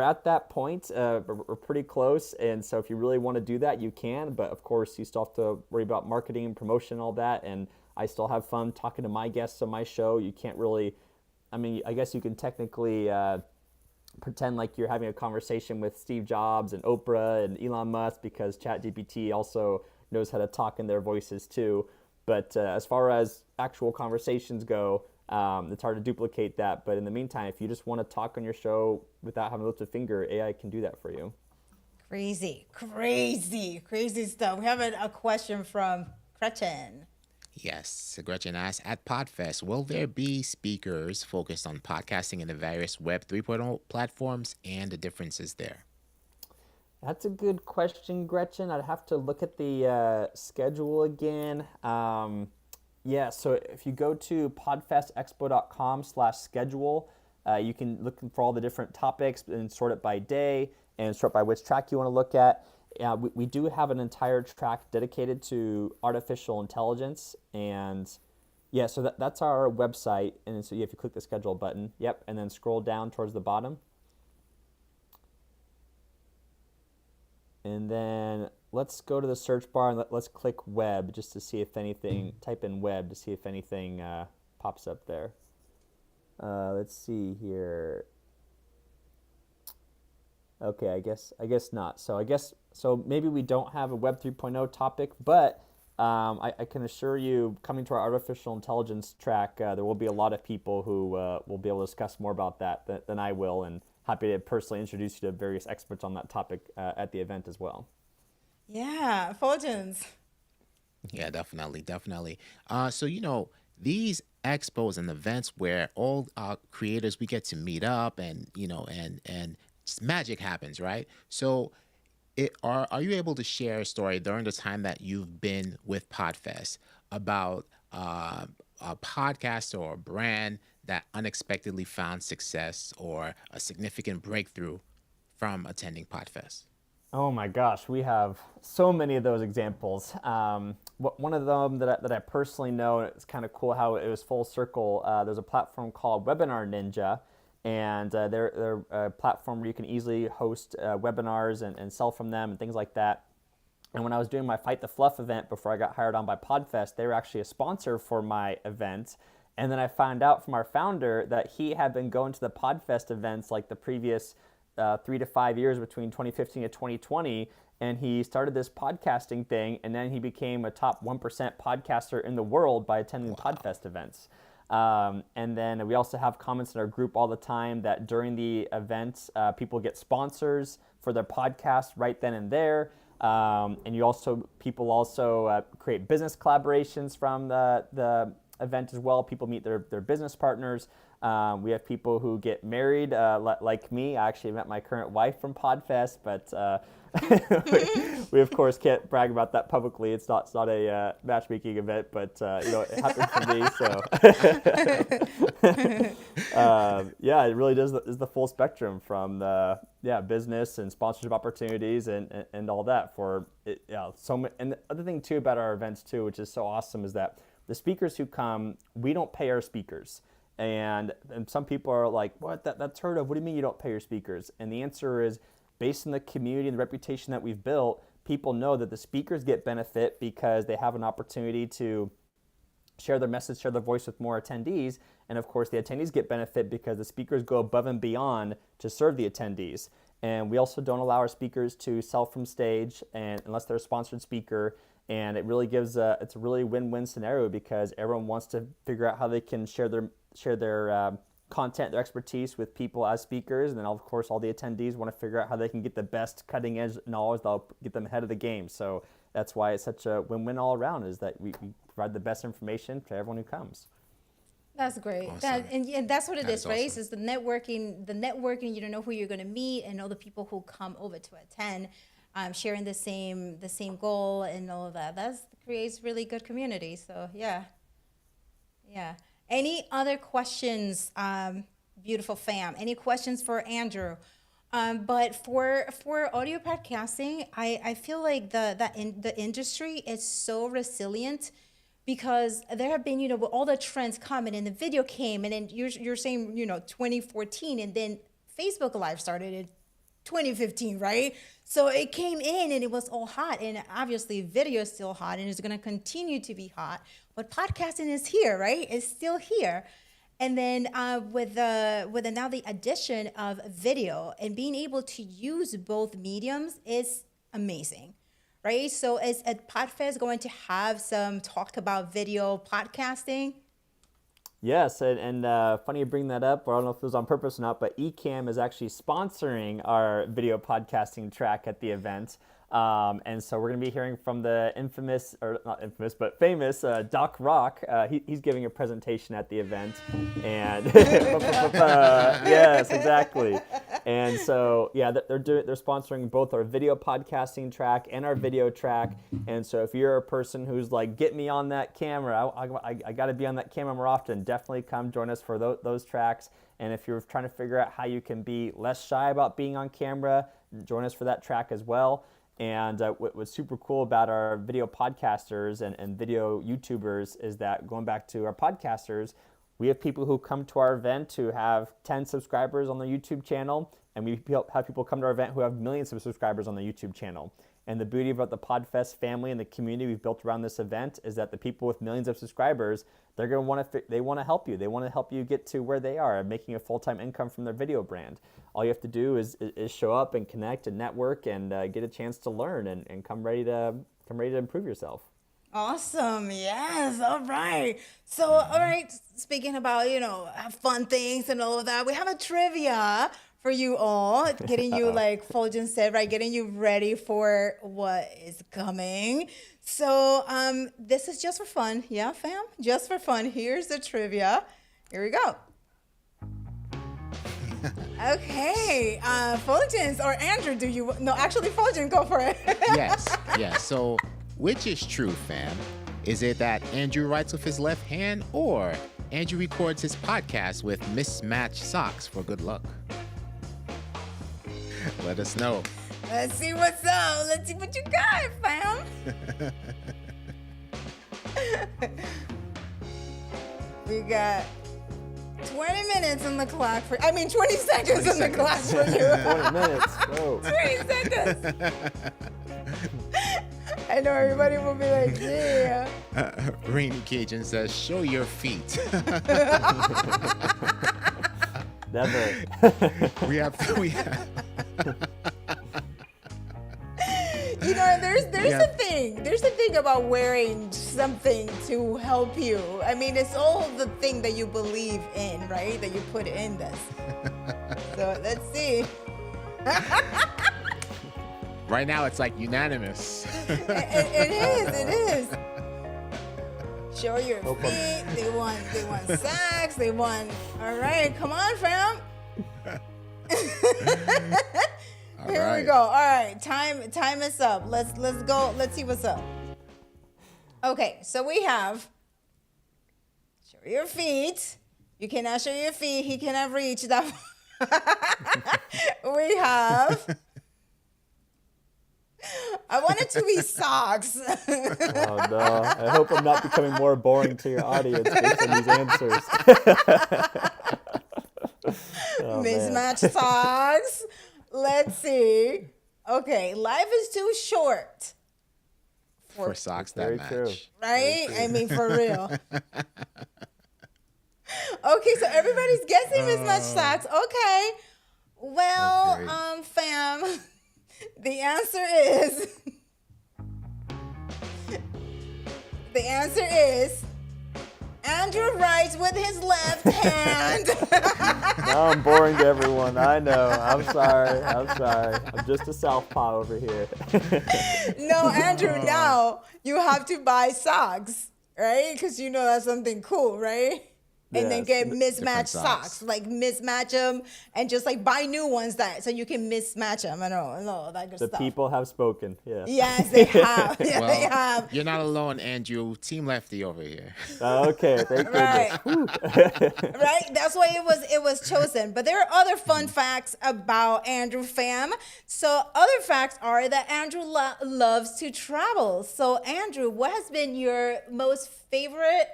at that point. We're pretty close. And so if you really want to do that, you can. But of course, you still have to worry about marketing and promotion and all that. And I still have fun talking to my guests on my show. You can't really, I mean, I guess you can technically pretend like you're having a conversation with Steve Jobs and Oprah and Elon Musk, because ChatGPT also knows how to talk in their voices too. But as far as actual conversations go, it's hard to duplicate that. But in the meantime, if you just want to talk on your show without having to lift a finger, AI can do that for you. Crazy stuff. We have a question from Gretchen. Yes, Gretchen asks, at Podfest, will there be speakers focused on podcasting in the various Web 3.0 platforms and the differences there? That's a good question, Gretchen. I'd have to look at the schedule again. Yeah, so if you go to podfestexpo.com/schedule, you can look for all the different topics and sort it by day and sort by which track you want to look at. We do have an entire track dedicated to artificial intelligence, and yeah, so that's our website. And so if you click the schedule button, yep, and then scroll down towards the bottom. And then let's go to the search bar and let's click web just to see if anything, type in web to see if anything pops up there. Let's see here. Okay, I guess not. So maybe we don't have a Web 3.0 topic, but I can assure you, coming to our artificial intelligence track, there will be a lot of people who will be able to discuss more about that than I will, and happy to personally introduce you to various experts on that topic at the event as well. Yeah, Fuljens. Yeah, definitely, definitely. So these expos and events where all creators, we get to meet up, and and just magic happens, right? So, are you able to share a story during the time that you've been with Podfest about a podcast or a brand that unexpectedly found success or a significant breakthrough from attending Podfest? Oh my gosh, we have so many of those examples. One of them that I personally know, it's kind of cool how it was full circle. There's a platform called Webinar Ninja, and they're a platform where you can easily host webinars and sell from them and things like that. And when I was doing my Fight the Fluff event before I got hired on by Podfest, they were actually a sponsor for my event. And then I found out from our founder that he had been going to the Podfest events like the previous 3 to 5 years between 2015 and 2020, and he started this podcasting thing, and then he became a top 1% podcaster in the world by attending Podfest events. And then we also have comments in our group all the time that during the events, people get sponsors for their podcast right then and there. And people also create business collaborations from the event as well. People meet their business partners. We have people who get married, like me. I actually met my current wife from Podfest, but we of course can't brag about that publicly. It's not a matchmaking event, but it happened for me. So yeah, it really is the full spectrum from the business and sponsorship opportunities and all that for it. Yeah, and the other thing too about our events too, which is so awesome, is that the speakers who come, we don't pay our speakers. And some people are like, what? That's heard of. What do you mean you don't pay your speakers? And the answer is, based on the community and the reputation that we've built, people know that the speakers get benefit because they have an opportunity to share their message, share their voice with more attendees. And of course, the attendees get benefit because the speakers go above and beyond to serve the attendees. And we also don't allow our speakers to sell from stage, and unless they're a sponsored speaker. And it really gives it's a really win-win scenario because everyone wants to figure out how they can share their content, their expertise with people as speakers, and then of course all the attendees want to figure out how they can get the best cutting-edge knowledge that'll get them ahead of the game. So that's why it's such a win-win all around, is that we provide the best information to everyone who comes. That's great. Awesome. And that's what it That is, is right? awesome. It's the networking. The networking. You don't know who you're going to meet, and all the people who come over to attend, sharing the same goal and all of that. That creates really good community. So yeah. Any other questions, beautiful fam? Any questions for Andrew? But for audio podcasting, I feel like the industry is so resilient because there have been, with all the trends coming, and the video came, and then you're saying, 2014, and then Facebook Live started in 2015, right? So it came in and it was all hot, and obviously video is still hot and it's going to continue to be hot, but podcasting is here, right? It's still here. And then with now the addition of video and being able to use both mediums is amazing, right? So is Podfest going to have some talk about video podcasting? Yes, and funny you bring that up, or I don't know if it was on purpose or not, but Ecamm is actually sponsoring our video podcasting track at the event. And so we're going to be hearing from the infamous, or not infamous, but famous Doc Rock. He's giving a presentation at the event. And yes, exactly. And so, yeah, they're sponsoring both our video podcasting track and our video track. And so if you're a person who's like, get me on that camera, I got to be on that camera more often, definitely come join us for those tracks. And if you're trying to figure out how you can be less shy about being on camera, join us for that track as well. And what's super cool about our video podcasters and video YouTubers is that, going back to our podcasters, we have people who come to our event who have 10 subscribers on the YouTube channel, and we have people come to our event who have millions of subscribers on the YouTube channel. And the beauty about the Podfest family and the community we've built around this event is that the people with millions of subscribers, they're going to want to help you. They want to help you get to where they are, making a full-time income from their video brand. All you have to do is show up and connect and network and get a chance to learn and come ready to improve yourself. Awesome. Yes. All right. So, all right. Speaking about, fun things and all of that, we have a trivia for you all, getting you, like Fuljens said, right, getting you ready for what is coming. So this is just for fun. Yeah, fam? Just for fun. Here's the trivia. Here we go. Okay. Fuljens or Andrew, actually Fuljens, go for it. Yes. So, which is true, fam? Is it that Andrew writes with his left hand, or Andrew records his podcast with mismatched socks for good luck? Let us know. Let's see what's up. Let's see what you got, fam. We got 20 minutes on the clock 20 seconds on the clock for you. 20 minutes. Whoa. 20 seconds. I know everybody will be like, yeah. Rainy Cajun says, show your feet. Never. we have There's a thing about wearing something to help you. I mean, it's all the thing that you believe in, right? That you put in this. So let's see. Right now, it's like unanimous. It is. Show your feet. They want sacks. They want. All right, come on, fam. Here we go. All right, time is up. Let's go. Let's see what's up. Okay, so we have show your feet. You cannot show your feet. He cannot reach that. We have. I want it to be socks. Oh no! I hope I'm not becoming more boring to your audience based on these answers. Mismatched socks. Let's see. Okay, life is too short for socks that match. True. Right? I mean, for real. Okay, so everybody's guessing mismatched socks. Okay. Well, fam, the answer is Andrew writes with his left hand. Now I'm boring to everyone. I know. I'm sorry. I'm just a southpaw over here. No, Andrew, now you have to buy socks, right? Because that's something cool, right? And then get mismatched socks. Like mismatch them and just like buy new ones so you can mismatch them. I know that good stuff. The people have spoken. Yeah. Yes, they have. Yeah, well, they have. You're not alone, Andrew. Team Lefty over here. Okay, thank right. Right. That's why it was chosen. But there are other fun facts about Andrew, fam. So other facts are that Andrew loves to travel. So Andrew, what has been your most favorite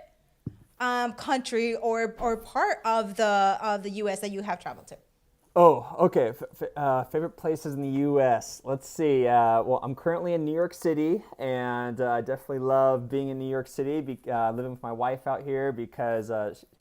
country or part of the U.S. that you have traveled to? Oh, okay. Favorite places in the U.S. Let's see. Well, I'm currently in New York City, and I definitely love being in New York City. Living with my wife out here because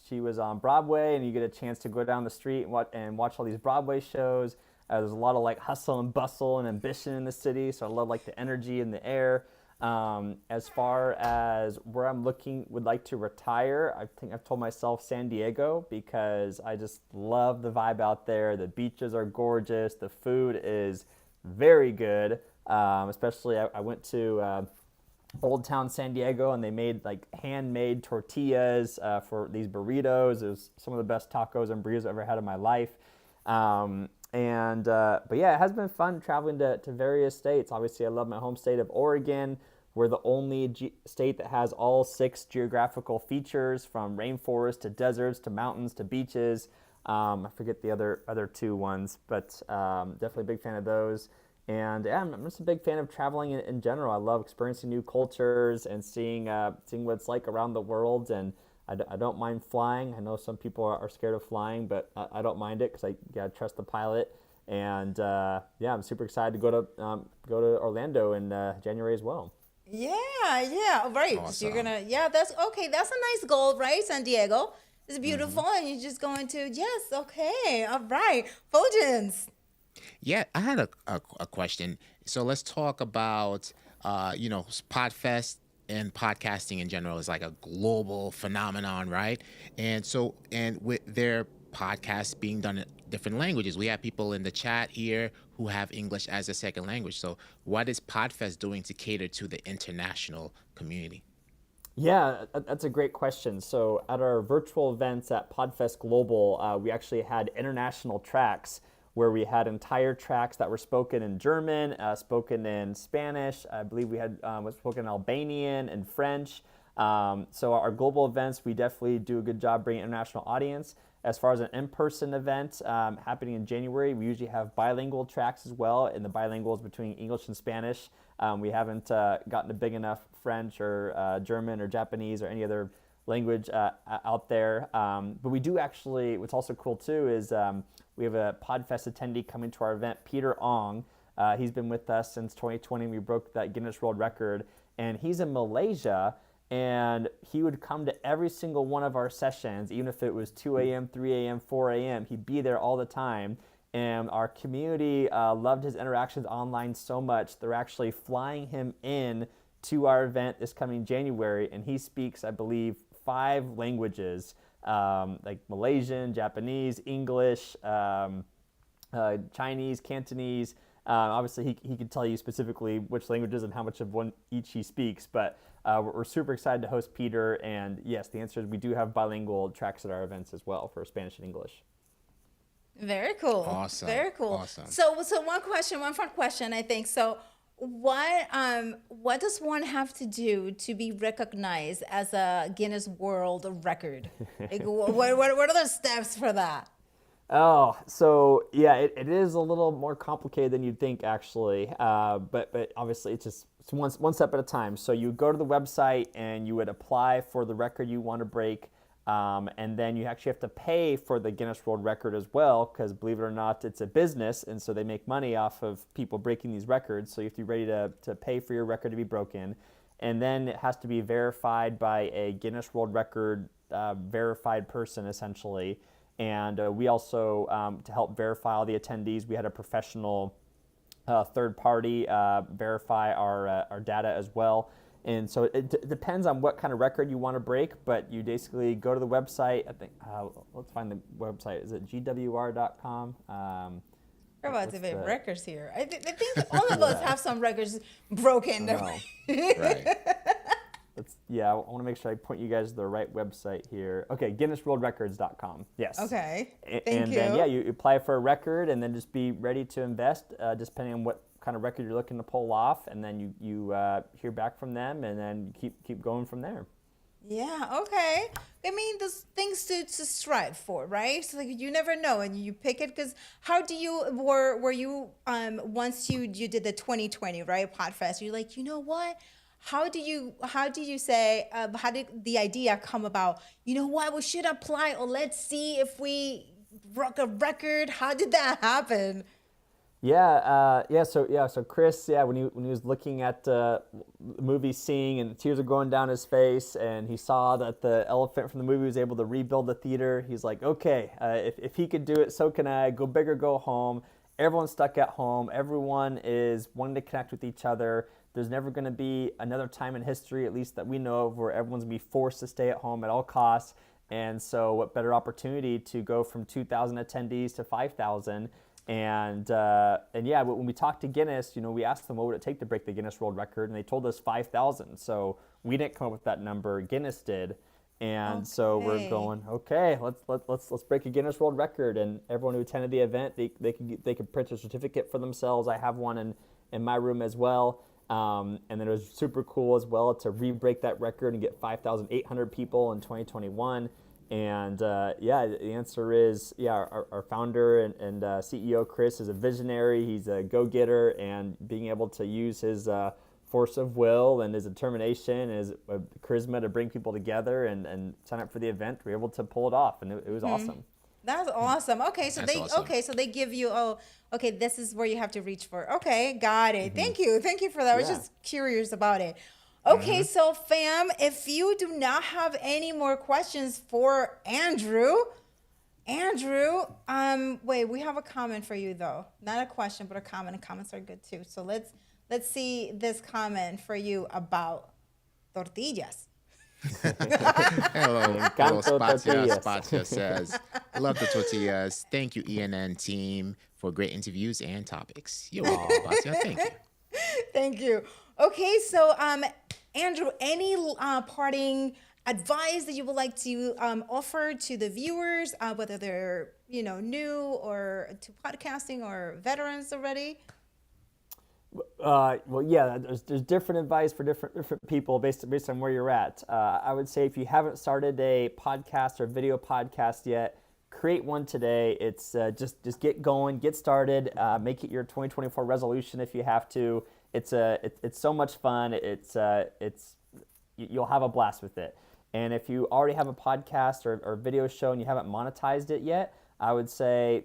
she was on Broadway, and you get a chance to go down the street and watch all these Broadway shows. There's a lot of like hustle and bustle and ambition in the city, so I love like the energy in the air. As far as where would like to retire, I think I've told myself San Diego because I just love the vibe out there. The beaches are gorgeous. The food is very good. Especially, I went to Old Town San Diego, and they made like handmade tortillas for these burritos. It was some of the best tacos and burritos I've ever had in my life. But yeah, it has been fun traveling to various states. Obviously, I love my home state of Oregon. We're the only state that has all 6 geographical features, from rainforest to deserts to mountains to beaches. I forget the other 2 ones, but definitely a big fan of those. And yeah, I'm just a big fan of traveling in general. I love experiencing new cultures and seeing what it's like around the world. And I don't mind flying. I know some people are scared of flying, but I don't mind it because I gotta trust the pilot. And yeah, I'm super excited to go to Orlando in January as well. Yeah, yeah, right. So you're Awesome. gonna, yeah, that's okay. That's a nice goal, right? San Diego is beautiful, and you're just going to, yes, okay, all right. Fulgens. Yeah, I had a question. So let's talk about, Podfest and podcasting in general is like a global phenomenon, right? And with their podcasts being done in different languages, we have people in the chat here who have English as a second language. So what is Podfest doing to cater to the international community? Yeah, that's a great question. So at our virtual events at Podfest Global, we actually had international tracks where we had entire tracks that were spoken in German, spoken in Spanish. I believe we had was spoken in Albanian and French. So our global events, we definitely do a good job bringing international audience. As far as an in-person event happening in January, we usually have bilingual tracks as well, and the bilingual is between English and Spanish. We haven't gotten a big enough French or German or Japanese or any other language out there. But we do actually, what's also cool too is we have a Podfest attendee coming to our event, Peter Ong. He's been with us since 2020. We broke that Guinness World Record, and he's in Malaysia, and he would come to every single one of our sessions, even if it was 2 a.m., 3 a.m., 4 a.m. He'd be there all the time. And our community loved his interactions online so much, they're actually flying him in to our event this coming January, and he speaks, I believe, 5 languages, like Malaysian, Japanese, English, Chinese, Cantonese. Obviously, he could tell you specifically which languages and how much of one each he speaks, but we're super excited to host Peter. And yes, the answer is we do have bilingual tracks at our events as well for Spanish and English. Very cool. Awesome. Very cool. Awesome. So one fun question, I think. So what does one have to do to be recognized as a Guinness World Record? Like, what are the steps for that? Oh, so yeah, it is a little more complicated than you'd think, actually. But obviously, it's one step at a time. So you go to the website and you would apply for the record you want to break. And then you actually have to pay for the Guinness World Record as well, because believe it or not, it's a business, and so they make money off of people breaking these records. So you have to be ready to pay for your record to be broken. And then it has to be verified by a Guinness World Record verified person, essentially. And we also, to help verify all the attendees, we had a professional third party verify our data as well. And so it depends on what kind of record you want to break, but you basically go to the website. I think, let's find the website. Is it gwr.com? We're about to make records here. I think all of us have some records broken. Right. I want to make sure I point you guys to the right website here. Okay, guinnessworldrecords.com. Yes. Okay. Thank and you. then, yeah, you apply for a record and then just be ready to invest, just depending on what kind of record you're looking to pull off. And then you hear back from them, and then keep going from there. Yeah, okay. I mean, there's things to strive for, right? So like you never know, and you pick it because how do you were you once you did the 2020 right Podfest? You're like, you know what? How do you say how did the idea come about? You know what? We should apply, or let's see if we broke a record. How did that happen? So Chris, when he was looking at the movie Seeing, and the tears are going down his face, and he saw that the elephant from the movie was able to rebuild the theater, he's like, okay, if he could do it, so can I. Go big or go home. Everyone's stuck at home. Everyone is wanting to connect with each other. There's never going to be another time in history, at least that we know of, where everyone's going to be forced to stay at home at all costs. And so what better opportunity to go from 2,000 attendees to 5,000. And yeah, when we talked to Guinness, we asked them what would it take to break the Guinness World Record, and they told us 5,000. So we didn't come up with that number; Guinness did. And so we're going, okay, let's break a Guinness World Record. And everyone who attended the event, they could print a certificate for themselves. I have one in my room as well. And then it was super cool as well to re-break that record and get 5,800 people in 2021. And yeah, the answer is, yeah, our founder and CEO, Chris, is a visionary. He's a go-getter, and being able to use his force of will and his determination and his charisma to bring people together and sign up for the event, we were able to pull it off, and it was awesome. That's awesome. Okay, so so they give you, okay, this is where you have to reach for. Okay, got it. Thank you for that. I was just curious about it. Okay, so fam, if you do not have any more questions for Andrew, wait, we have a comment for you though. Not a question, but a comment. And comments are good too. So let's see this comment for you about tortillas. Hello, Spatia says, I love the tortillas. Thank you, ENN team, for great interviews and topics. You're welcome, Spatia. Thank you. Thank you. Okay, so Andrew, any parting advice that you would like to offer to the viewers, whether they're new or to podcasting or veterans already? Well, yeah, there's different advice for different people based on where you're at. I would say if you haven't started a podcast or video podcast yet, create one today. It's just get going, get started, make it your 2024 resolution if you have to. It's so much fun. You'll have a blast with it. And if you already have a podcast or video show and you haven't monetized it yet, I would say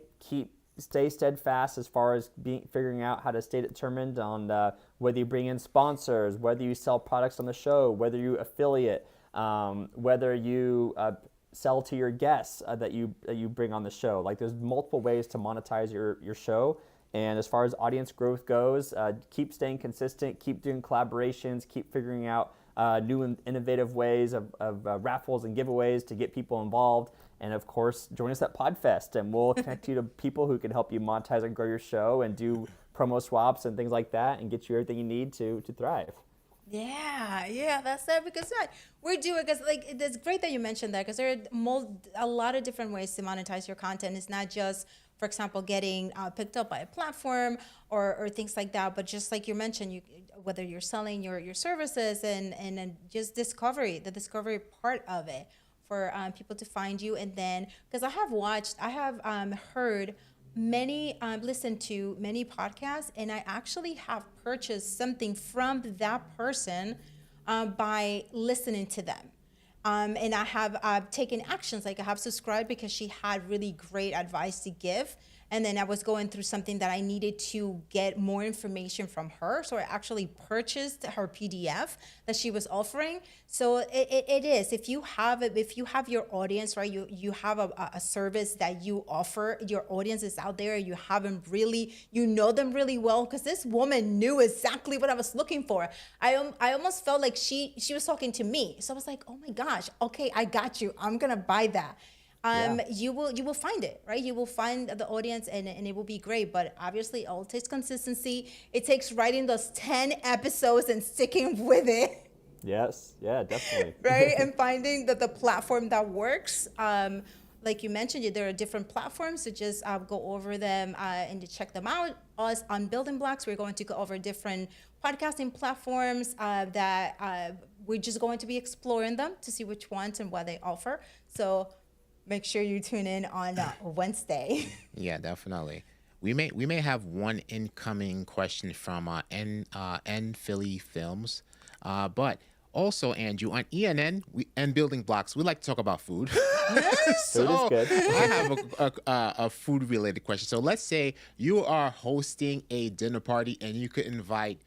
stay steadfast as far as figuring out how to stay determined on whether you bring in sponsors, whether you sell products on the show, whether you affiliate, whether you sell to your guests that you bring on the show. Like, there's multiple ways to monetize your show. And as far as audience growth goes, keep staying consistent, keep doing collaborations, keep figuring out new and innovative ways of raffles and giveaways to get people involved. And of course, join us at Podfest, and we'll connect you to people who can help you monetize and grow your show and do promo swaps and things like that, and get you everything you need to thrive. Yeah, that's it. Because we're doing, because it's great that you mentioned that, because there are a lot of different ways to monetize your content. It's not just, for example, getting picked up by a platform or things like that, but just like you mentioned, whether you're selling your services and just the discovery part of it for people to find you. And then, because I have heard listened to many podcasts, and I actually have purchased something from that person by listening to them. And I have taken actions, like I have subscribed because she had really great advice to give. And then I was going through something that I needed to get more information from her. So I actually purchased her PDF that she was offering. So it is, if you have your audience, right, you have a service that you offer, your audience is out there, you know them really well, because this woman knew exactly what I was looking for. I almost felt like she was talking to me. So I was like, oh my gosh, okay, I got you. I'm going to buy that. You will find it, right? You will find the audience, and it will be great. But obviously, it all takes consistency. It takes writing those 10 episodes and sticking with it. Yes, yeah, definitely. Right, and finding the platform that works. Like you mentioned, there are different platforms, so just go over them and to check them out. Us on BuildingBlocks, we're going to go over different podcasting platforms that we're just going to be exploring them to see which ones and what they offer. So make sure you tune in on Wednesday. Yeah, definitely. We may have one incoming question from N Philly Films, but also, Andrew, on ENN and BuildingBlocks, we like to talk about food. So food is good. I have a food related question. So let's say you are hosting a dinner party and you could invite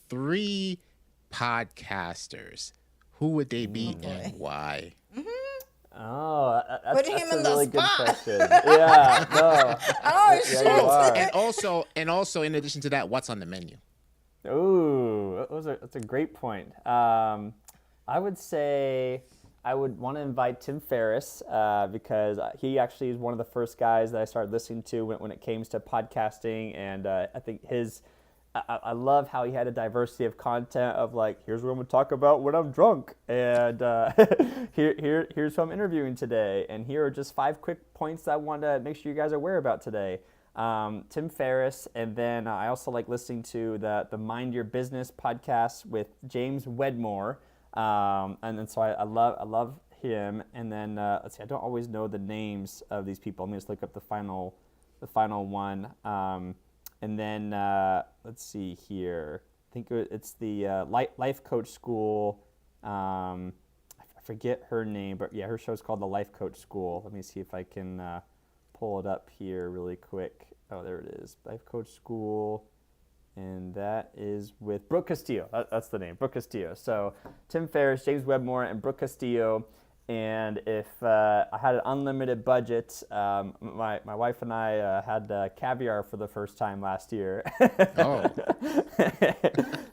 3 podcasters. Who would they be and why? Oh, that's him a in the really good spot. question. Yeah, no. Oh, Yeah, shit. you are. And also, in addition to that, what's on the menu? Ooh, that's a great point. I would say I would want to invite Tim Ferriss because he actually is one of the first guys that I started listening to when it came to podcasting, and I think I love how he had a diversity of content of like, here's what I'm going to talk about when I'm drunk, and here's who I'm interviewing today, and here are just 5 quick points that I want to make sure you guys are aware about today. Tim Ferriss, and then I also like listening to the Mind Your Business podcast with James Wedmore, and then so I love him, and then let's see, I don't always know the names of these people. Let me just look up the final one. And then let's see here. I think it's the Life Coach School. I forget her name, but yeah, her show's called the Life Coach School. Let me see if I can pull it up here really quick. Oh, there it is. Life Coach School. And that is with Brooke Castillo. That's the name, Brooke Castillo. So Tim Ferriss, James Wedmore, and Brooke Castillo. And if I had an unlimited budget, my wife and I had caviar for the first time last year. Oh.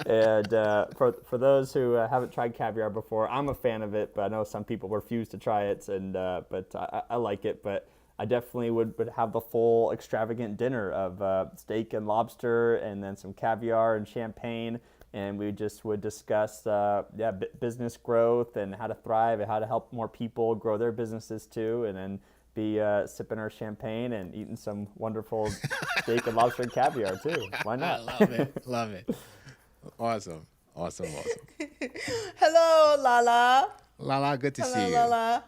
And for those who haven't tried caviar before, I'm a fan of it, but I know some people refuse to try it. And but I like it. But I definitely would have the full extravagant dinner of steak and lobster, and then some caviar and champagne. And we just would discuss business growth and how to thrive and how to help more people grow their businesses too, and then be sipping our champagne and eating some wonderful steak and lobster and caviar too. Why not? I love it. Awesome. Hello, Lala. Lala, good to see you. Lala.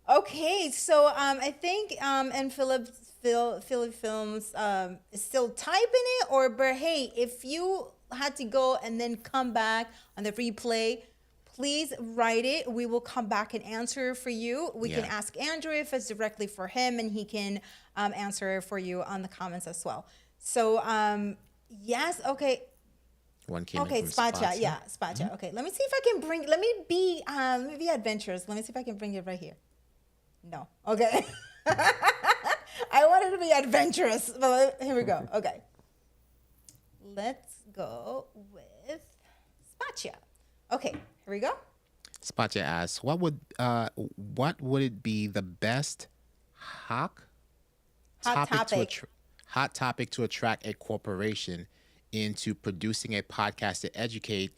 Okay, so I think and Philip Films is still typing it, but hey, if you had to go and then come back on the replay, please write it. We will come back and answer for you. We can ask Andrew if it's directly for him, and he can answer for you on the comments as well. So yes, okay. One came Okay, in from spot chat. Spot Yeah, spot chat. Okay, let me see if I can bring. Let me be adventurous. Let me see if I can bring it right here. No. Okay. I wanted to be adventurous, but here we go. Okay. Let's go with Spatcha. Okay, here we go. Spatcha asks, what would it be the best hot topic to attract a corporation into producing a podcast to educate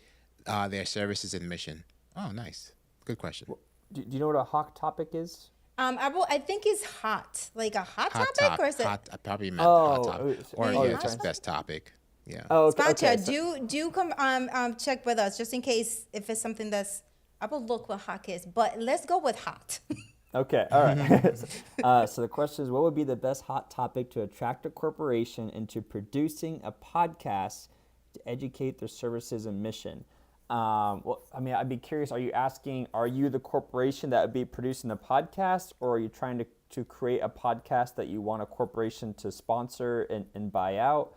their services and mission? Oh, nice. Good question. Do you know what a hot topic is? I think it's hot, like a hot topic, or is it? I probably meant hot topic, or yeah, just best topic. Yeah. Oh, okay. Spatcha, So, do come check with us just in case if it's something that's. I will look what hot is, but let's go with hot. okay, all right. So the question is, what would be the best hot topic to attract a corporation into producing a podcast to educate their services and mission? Well, I mean, I'd be curious, are you asking, are you the corporation that would be producing the podcast, or are you trying to create a podcast that you want a corporation to sponsor and buy out?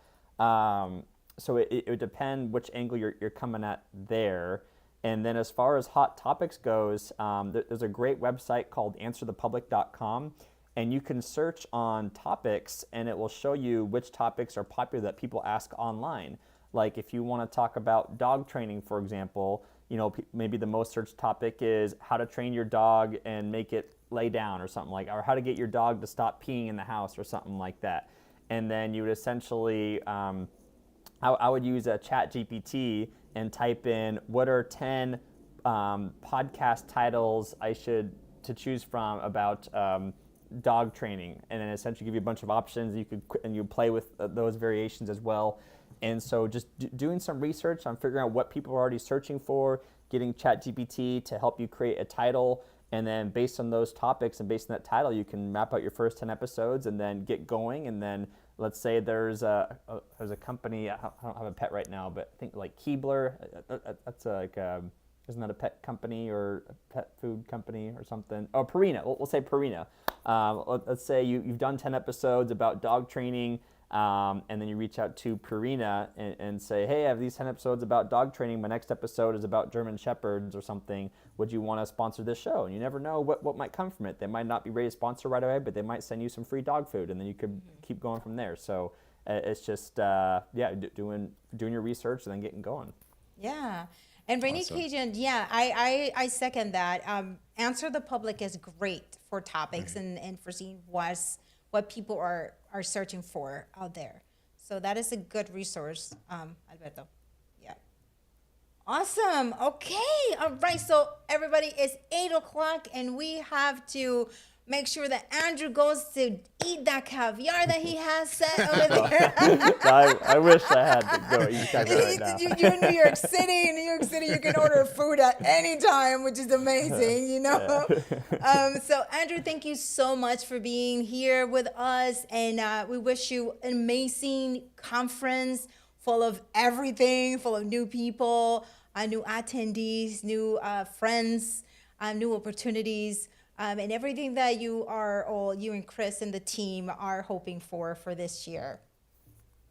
So it would depend which angle you're coming at there. And then as far as hot topics goes, there's a great website called answerthepublic.com, and you can search on topics and it will show you which topics are popular that people ask online. Like if you want to talk about dog training, for example, maybe the most searched topic is how to train your dog and make it lay down or something like, or how to get your dog to stop peeing in the house or something like that. And then you would essentially, I would use a chat GPT and type in what are 10 podcast titles I should to choose from about dog training, and then essentially give you a bunch of options. You play with those variations as well. And so just doing some research on figuring out what people are already searching for, getting ChatGPT to help you create a title, and then based on those topics and based on that title, you can map out your first 10 episodes and then get going. And then let's say there's a company, I don't have a pet right now, but I think like Keebler, that's like, isn't that a pet company or a pet food company or something? Oh, Purina, we'll say Purina. Let's say you've done 10 episodes about dog training, and then you reach out to Purina and say, hey, I have these 10 episodes about dog training. My next episode is about German Shepherds or something. Would you want to sponsor this show? And you never know what might come from it. They might not be ready to sponsor right away, but they might send you some free dog food, and then you could keep going from there. So it's just, doing your research and then getting going. Yeah. And Rainy Awesome. Cajun, yeah, I second that. Answer the Public is great for topics and for seeing what people are searching for out there. So that is a good resource, Alberto. Yeah. Awesome. Okay. All right. So everybody, it's 8 o'clock, and we have to make sure that Andrew goes to eat that caviar that he has set over there. I wish I had to go eat caviar right now. You're in New York City. In New York City, you can order food at any time, which is amazing, you know? So, Andrew, thank you so much for being here with us. And we wish you an amazing conference full of everything, full of new people, new attendees, new friends, new opportunities. And everything that you and Chris and the team are hoping for this year.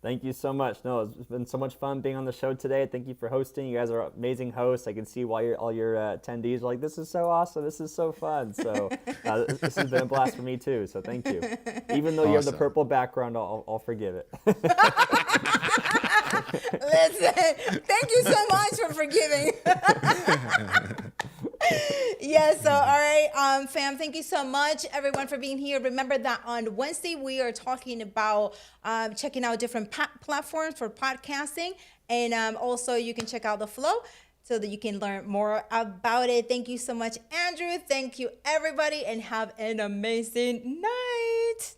Thank you so much. No, it's been so much fun being on the show today. Thank you for hosting. You guys are amazing hosts. I can see why all your attendees are like, this is so awesome. This is so fun. So this has been a blast for me too. So thank you. Even though you have the Awesome. purple background, I'll forgive it. Listen, thank you so much for forgiving. Yes, so all right, fam, thank you so much, everyone, for being here. Remember that on Wednesday, we are talking about checking out different platforms for podcasting. And also, you can check out the flow so that you can learn more about it. Thank you so much, Andrew. Thank you, everybody, and have an amazing night.